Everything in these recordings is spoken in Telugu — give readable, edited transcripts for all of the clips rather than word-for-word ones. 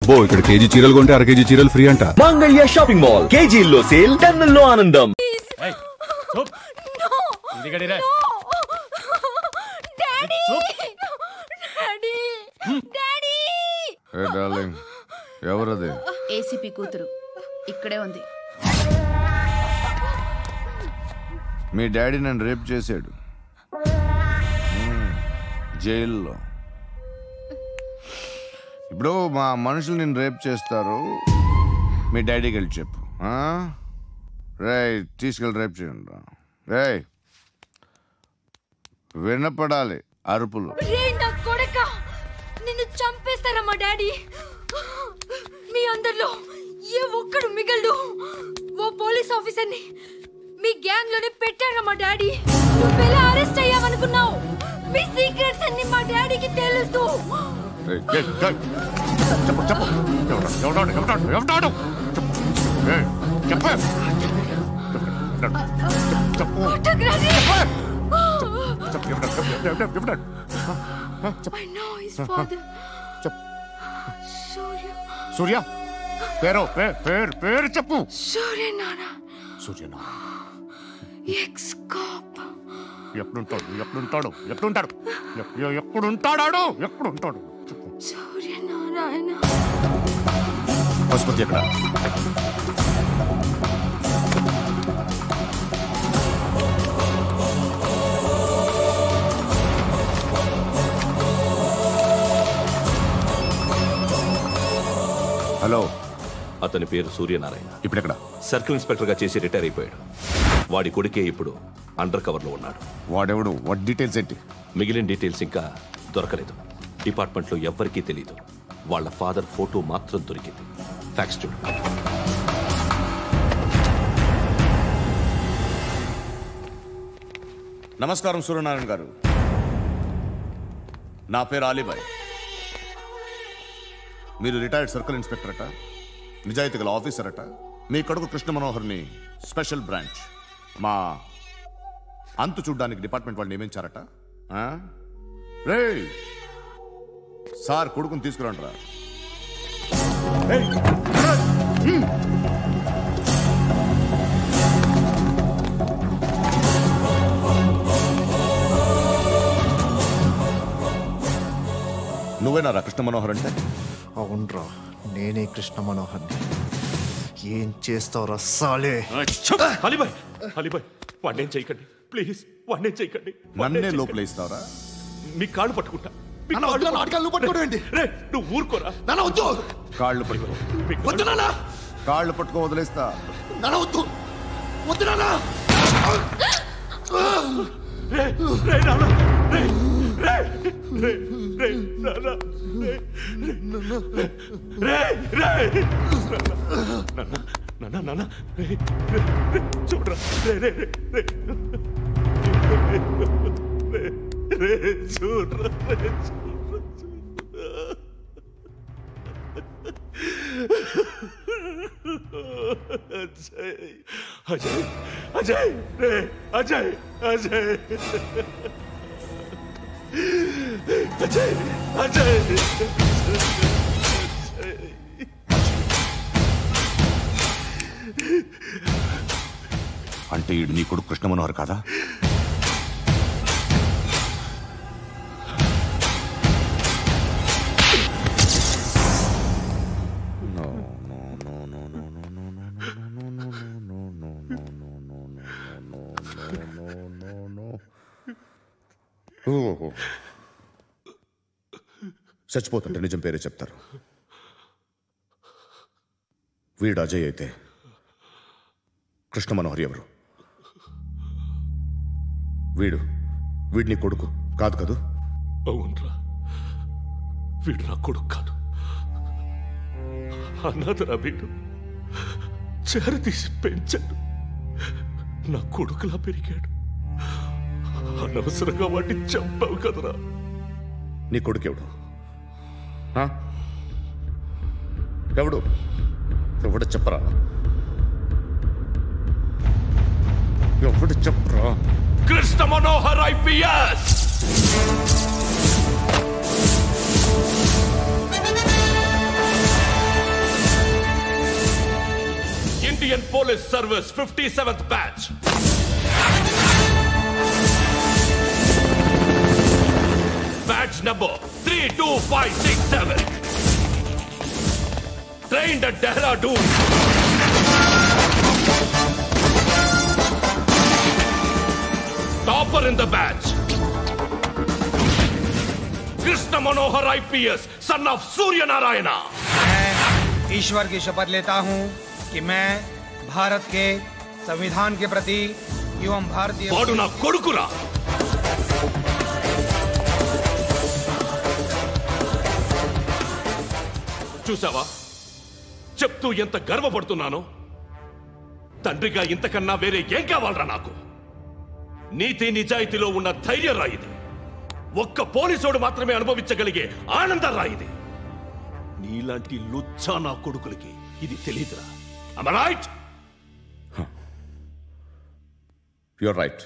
అబ్బో ఇక్కడ కేజీ చీరలు కొంటే అర కేజీ చీరలు ఫ్రీ అంట. మంగళ్య షాపింగ్ మాల్, కేజీల్లో సేల్, టన్నుల్లో ఆనందం. ఎవరది? ఏసీపీ కూతురు ఇక్కడే ఉంది. మీ డాడీ నన్ను రేప్ చేశాడు జైల్లో. ఇప్పుడు మా మనుషులు నేను రేప్ చేస్తారు, మీ డాడీకి వెళ్ళి చెప్పు. రేయ్ తీసుకెళ్ళి రేప్ చేయండి. రేయ్ వినపడాలి అరుపులు. నిన్ను చంపేస్తారా మా డాడీ? మీ అందరిలో ఏ ఒక్కడు మిగలడు. ఓ పోలీస్ ఆఫీసర్ని మీ గ్యాంగ్ లోనే పెట్టారా మా డాడీ? నువ్వెలా అరెస్ట్ అయ్యావనుకున్నావు? మీ సీక్రెట్స్ అన్ని మా డాడీకి తెలుసు. సూర్య పేరు పేరు చెప్పు. సూర్యనారాయణ. Ex cop. ఎప్పుడుంటాడు సూర్యనారాయణ. ఆసుపత్రి ఎక్కడ? హలో, అతని పేరు సూర్యనారాయణ. ఇప్పుడెక్కడ? సర్కిల్ ఇన్స్పెక్టర్ గా చేసి రిటైర్ అయిపోయాడు. వాడి కొడుకే ఇప్పుడు అండర్ కవర్ లో ఉన్నాడు. వాడెవడు? వాట్ డీటెయిల్స్ ఏంటి? మిగిలిన డీటెయిల్స్ ఇంకా దొరకలేదు. డిపార్ట్మెంట్ లో ఎవ్వరికీ తెలియదు. వాళ్ళ ఫాదర్ ఫోటో మాత్రం దొరికింది. ఫ్యాక్స్ చూడు. నమస్కారం సూర్యనారాయణ గారు. నా పేరు అలీబాయ్. మీరు రిటైర్డ్ సర్కిల్ ఇన్స్పెక్టర్ అట, నిజాయితీ గల ఆఫీసర్ అట. మీ కొడుకు కృష్ణ మనోహర్ని స్పెషల్ బ్రాంచ్ మా అంతు చూడ్డానికి డిపార్ట్మెంట్ వాళ్ళు నియమించారట. రే సార్ కొడుకుని తీసుకురండిరా. నువ్వేనారా కృష్ణ మనోహర్ అంటే? అవునరా, నేనే కృష్ణ మనోహర్ని. ఏం చేస్తావు రస్సాలే? అలీబాయ్ వాడినేం చేయకండి ప్లీజ్, వాడినేం చేయకండి. నన్నే లోపల ఇస్తావరా? మీ కాళ్ళు పట్టుకుంటా. నువ్వు ఊరుకోరా. కాళ్ళు పట్టుకో. కాళ్ళు పట్టుకో వదిలేస్తా. చూడరా అజయ్ అజయ్ అజయ్ అజయ్ అజయ్ అజయ్ అంటే ఈడు నీ కొడుకు కృష్ణ మనోహర్ కాదా? చచ్చిపోతుంటే నిజం పేరే చెప్తారు. వీడు అజయ్ అయితే కృష్ణ మనోహర్ ఎవరు? వీడిని కొడుకు కాదు కదూ? అవునరా, వీడు నా కొడుకు కాదు, అన్నదరా. వీడు చేరతీసి పెంచాడు, నా కొడుకులా పెరిగాడు. అనవసరంగా వాడిని చంపావు కదరా. నీ కొడుకెవడు? ఎవడు ఎవడు చెప్పరా? ఎవడు చెప్పరా? Krishna Manohar IPS. Police Service 57th batch. Batch number 32567. Trained at Dehradun. Topper in the batch. Krishna Manohar IPS, son of Surya Narayana. मैं ईश्वर की शपथ लेता हूं कि मैं भारत के संविधान के प्रति एवं भारतीय వాడు నా కొడుకురా. చూసావా, చెప్తూ ఎంత గర్వపడుతున్నానో. తండ్రిగా ఇంతకన్నా వేరే ఏం కావాలరా నాకు? నీతి నిజాయితీలో ఉన్న ధైర్యం రాయిది. ఒక్క పోలీసోడు మాత్రమే అనుభవించగలిగే ఆనందం రాయిది. నీలాంటి లుచ్చా నా కొడుకులకి ఇది తెలీదురా. Am I right? You're right.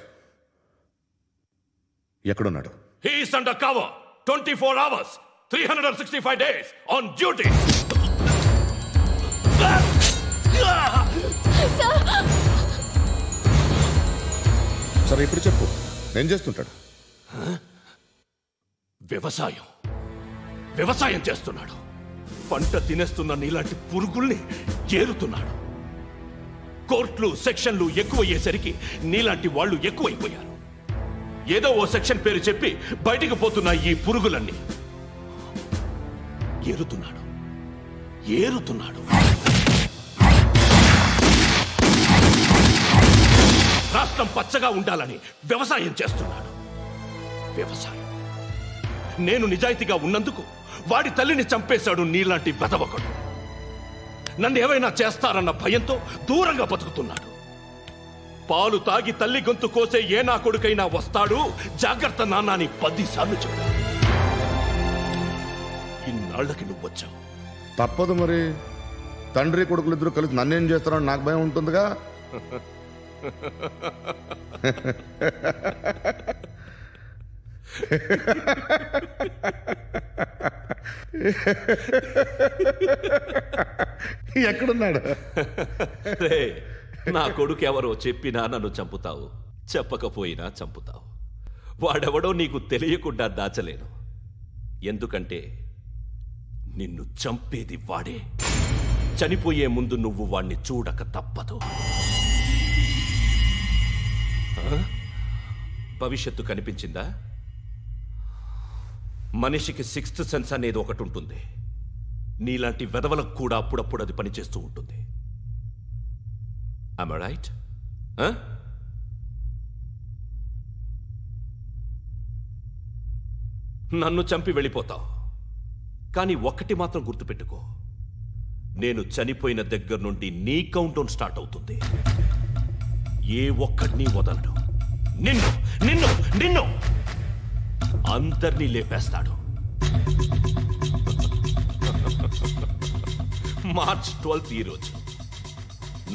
ఎక్కడున్నాడు? He is under cover 24 hours 365 days on duty. సరే ఇప్పుడు చెప్పు, ఏం చేస్తుంటాడు? వ్యవసాయం చేస్తున్నాడు. పంట తినేస్తున్న నీలాంటి పురుగుల్ని ఏరుతున్నాడు. కోర్టులు సెక్షన్లు ఎక్కువయ్యేసరికి నీలాంటి వాళ్ళు ఎక్కువైపోయారు. ఏదో ఓ సెక్షన్ పేరు చెప్పి బయటికి పోతున్న ఈ పురుగులన్నీ ఏరుతున్నాడు. రాష్ట్రం పచ్చగా ఉండాలని వ్యవసాయం చేస్తున్నాడు. నేను నిజాయితీగా ఉన్నందుకు వాడి తల్లిని చంపేశాడు నీలాంటి వెధవకుడు. నన్ను ఏమైనా చేస్తారన్న భయంతో దూరంగా బతుకుతున్నాడు. పాలు తాగి తల్లి గొంతు కోసే ఏ నా కొడుకైనా వస్తాడు, జాగ్రత్త నాన్న అని 10 సార్లు చెప్పాడు. ఇన్నాళ్ళకి నువ్వు వచ్చావు. తప్పదు మరి. తండ్రి కొడుకులు ఇద్దరు కలిసి నన్నేం చేస్తారని నాకు భయం ఉంటుందిగా. ఎక్కడున్నాడు? నా కొడుకు ఎవరో చెప్పినా నన్ను చంపుతావు, చెప్పకపోయినా చంపుతావు. వాడెవడో నీకు తెలియకుండా దాచలేను. ఎందుకంటే నిన్ను చంపేది వాడే. చనిపోయే ముందు నువ్వు వాణ్ణి చూడక తప్పదు. భవిష్యత్తు కనిపించిందా? మనిషికి 6th సెన్స్ అనేది ఒకటి ఉంటుంది. నీలాంటి వెధవలకు కూడా అప్పుడప్పుడు అది పనిచేస్తూ ఉంటుంది. Am I right? నన్ను చంపి వెళ్ళిపోతావు. కానీ ఒక్కటి మాత్రం గుర్తుపెట్టుకో, నేను చనిపోయిన దగ్గర నుండి నీ కౌంటౌన్ స్టార్ట్ అవుతుంది. ఏ ఒక్కడిని వదలడు. నిన్ను అందరినీ లేపేస్తాడు. మార్చ్ 12 ఈ రోజు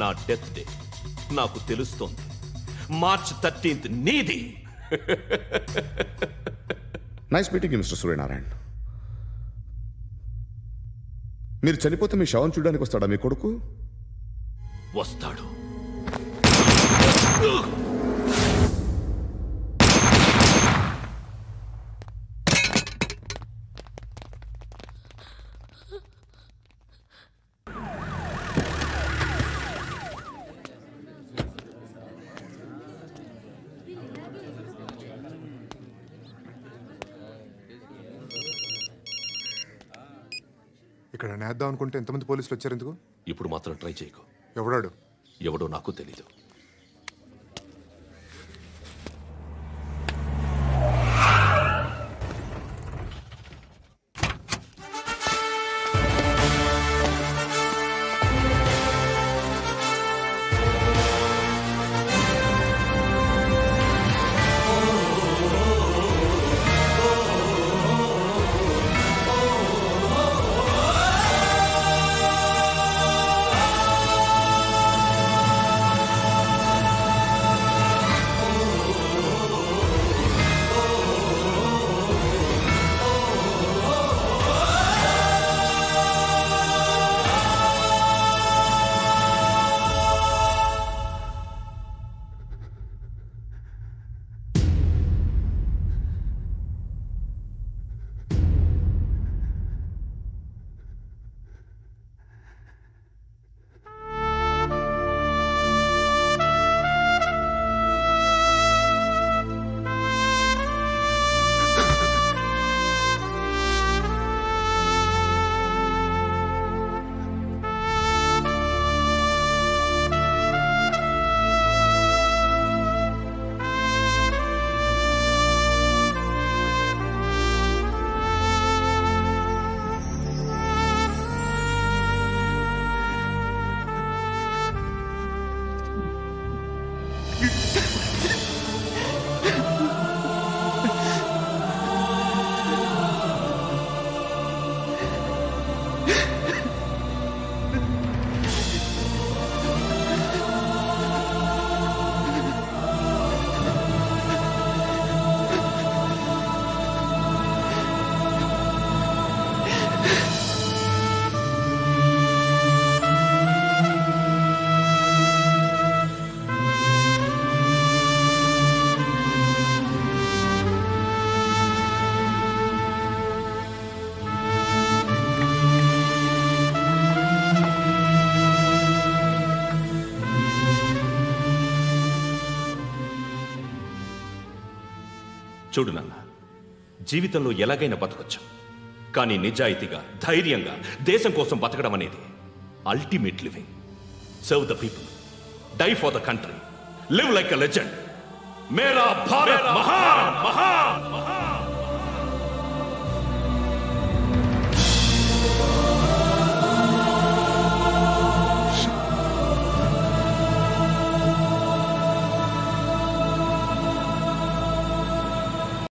నా డెత్ డే. నాకు తెలుస్తోంది. మార్చ్ 13 నీది. Nice meeting mister Suryanarayan. మీరు చనిపోతే మీ శవం చూడడానికి వస్తాడా మీ కొడుకు? వస్తాడు. ఇక్కడ నేద్దాం అనుకుంటే ఎంతమంది పోలీసులు వచ్చారు ఎందుకు? ఇప్పుడు మాత్రం ట్రై చేయకు. ఎవడో నాకు తెలీదు. చూడు నాన్న, జీవితంలో ఎలాగైనా బతకొచ్చు, కానీ నిజాయితీగా ధైర్యంగా దేశం కోసం బతకడం అనేది ultimate living. Serve the people, die for the country, live like a legend. మేరా భారత్ మహాన్ మహాన్.